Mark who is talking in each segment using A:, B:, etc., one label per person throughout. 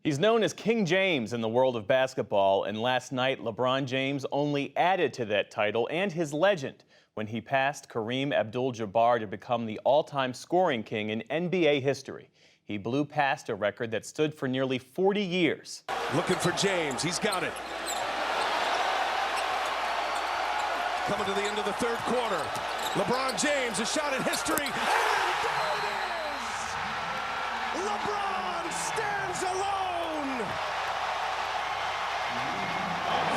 A: He's known as King James in the world of basketball, and last night LeBron James only added to that title and his legend when he passed Kareem Abdul-Jabbar to become the all-time scoring king in NBA history. He blew past a record that stood for nearly 40 years.
B: Looking for James, he's got it. Coming to the end of the third quarter. LeBron James, a shot at history, and there it is! LeBron stands alone!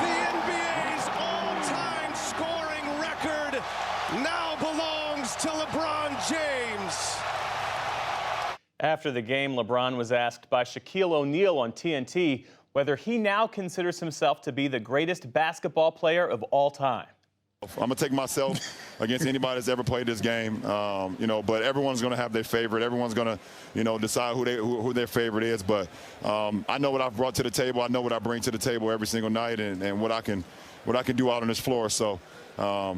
B: The NBA's all-time scoring record now belongs to LeBron James.
A: After the game, LeBron was asked by Shaquille O'Neal on TNT whether he now considers himself to be the greatest basketball player of all time.
C: I'm going to take myself against anybody that's ever played this game, but everyone's going to have their favorite. Everyone's going to, decide who their favorite is. But I know what I've brought to the table. I know what I bring to the table every single night and what I can do out on this floor. So, I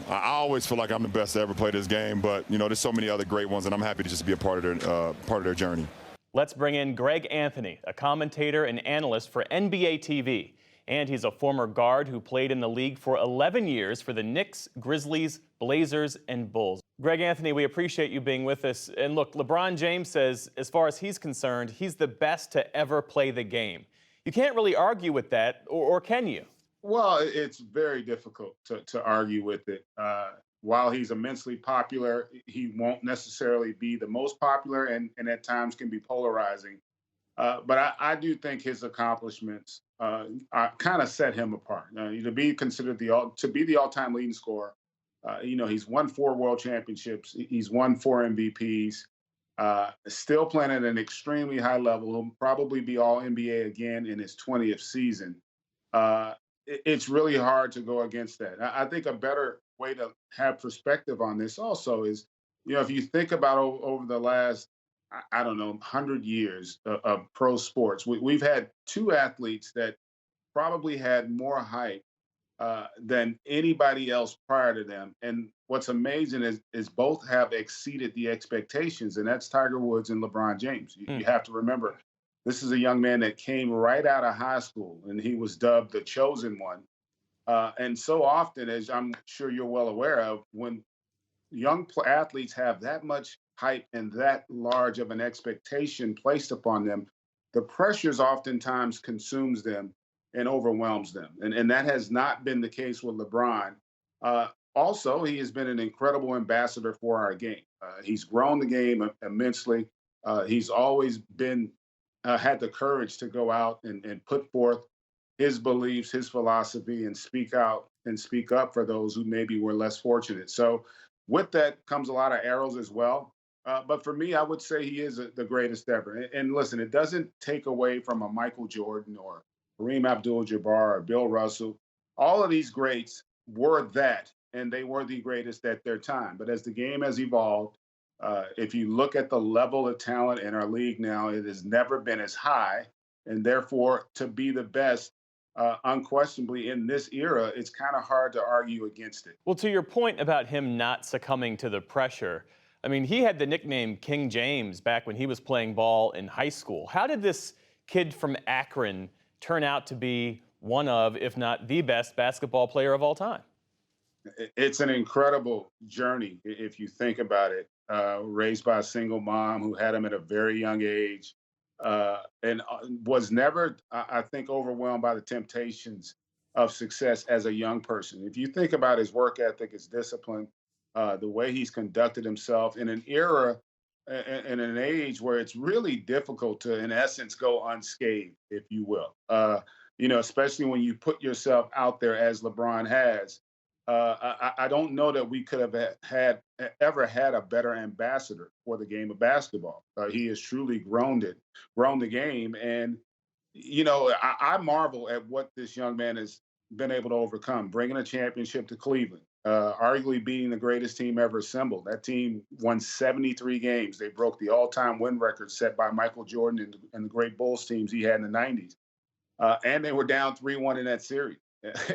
C: always feel like I'm the best to ever play this game. But, there's so many other great ones, and I'm happy to just be a part of their journey.
A: Let's bring in Greg Anthony, a commentator and analyst for NBA TV. And he's a former guard who played in the league for 11 years for the Knicks, Grizzlies, Blazers, and Bulls. Greg Anthony, we appreciate you being with us. And look, LeBron James says, as far as he's concerned, he's the best to ever play the game. You can't really argue with that, or can you?
D: Well, it's very difficult to argue with it. While he's immensely popular, he won't necessarily be the most popular and at times can be polarizing. But I do think his accomplishments kind of set him apart. To be considered the all-time leading scorer, he's won 4 world championships. He's won 4 MVPs. Still playing at an extremely high level. He'll probably be all NBA again in his 20th season. It's really hard to go against that. I think a better way to have perspective on this also is, if you think about over the last, I don't know, 100 years of pro sports, we've had 2 athletes that probably had more hype than anybody else prior to them. And what's amazing is both have exceeded the expectations, and that's Tiger Woods and LeBron James. You have to remember, this is a young man that came right out of high school, and he was dubbed the chosen one. And so often, as I'm sure you're well aware of, when young athletes have that much hype and that large of an expectation placed upon them, the pressures oftentimes consumes them and overwhelms them. And that has not been the case with LeBron. Also, he has been an incredible ambassador for our game. He's grown the game immensely. He's always been had the courage to go out and put forth his beliefs, his philosophy, and speak out and speak up for those who maybe were less fortunate. So with that comes a lot of arrows as well. But for me, I would say he is the greatest ever. And listen, it doesn't take away from a Michael Jordan or Kareem Abdul-Jabbar or Bill Russell. All of these greats were that, and they were the greatest at their time. But as the game has evolved, if you look at the level of talent in our league now, it has never been as high. And therefore, to be the best, unquestionably in this era, it's kind of hard to argue against it.
A: Well, to your point about him not succumbing to the pressure, I mean, he had the nickname King James back when he was playing ball in high school. How did this kid from Akron turn out to be one of, if not the best basketball player of all time?
D: It's an incredible journey if you think about it. Raised by a single mom who had him at a very young age, and was never, I think, overwhelmed by the temptations of success as a young person. If you think about his work ethic, his discipline, the way he's conducted himself in an era and an age where it's really difficult to, in essence, go unscathed, if you will. Especially when you put yourself out there as LeBron has. I don't know that we could have ever had a better ambassador for the game of basketball. He has truly grown the game. And, I marvel at what this young man has been able to overcome, bringing a championship to Cleveland, arguably beating the greatest team ever assembled. That team won 73 games. They broke the all-time win record set by Michael Jordan and the great Bulls teams he had in the 90s. And they were down 3-1 in that series.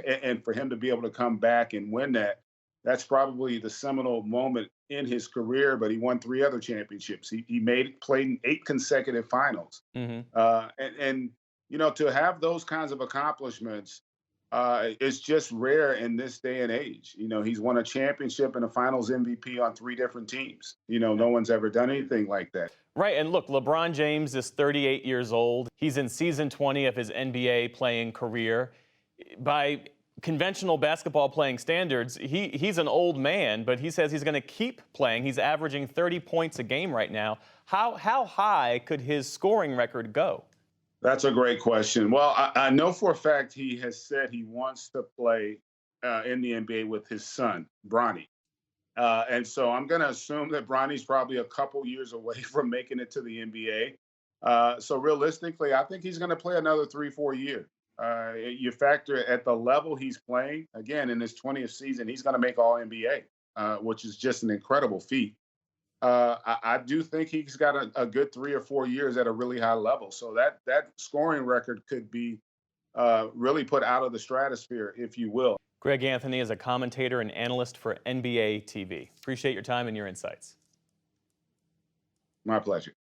D: And for him to be able to come back and win that, that's probably the seminal moment in his career. But he won 3 other championships. He played in 8 consecutive finals.
A: Hmm.
D: And you know, to have those kinds of accomplishments, it's just rare in this day and age. You know, he's won a championship and a Finals MVP on 3 different teams. You know, no one's ever done anything like that.
A: Right, and look, LeBron James is 38 years old. He's in season 20 of his NBA playing career. By conventional basketball playing standards, he's an old man, but he says he's going to keep playing. He's averaging 30 points a game right now. How high could his scoring record go?
D: That's a great question. Well, I know for a fact he has said he wants to play in the NBA with his son, Bronny. And so I'm going to assume that Bronny's probably a couple years away from making it to the NBA. So realistically, I think he's going to play another 3, 4 years. You factor at the level he's playing, again, in his 20th season, he's going to make All NBA, which is just an incredible feat. I do think he's got a good 3 or 4 years at a really high level. So that scoring record could be really put out of the stratosphere, if you will.
A: Greg Anthony is a commentator and analyst for NBA TV. Appreciate your time and your insights.
D: My pleasure.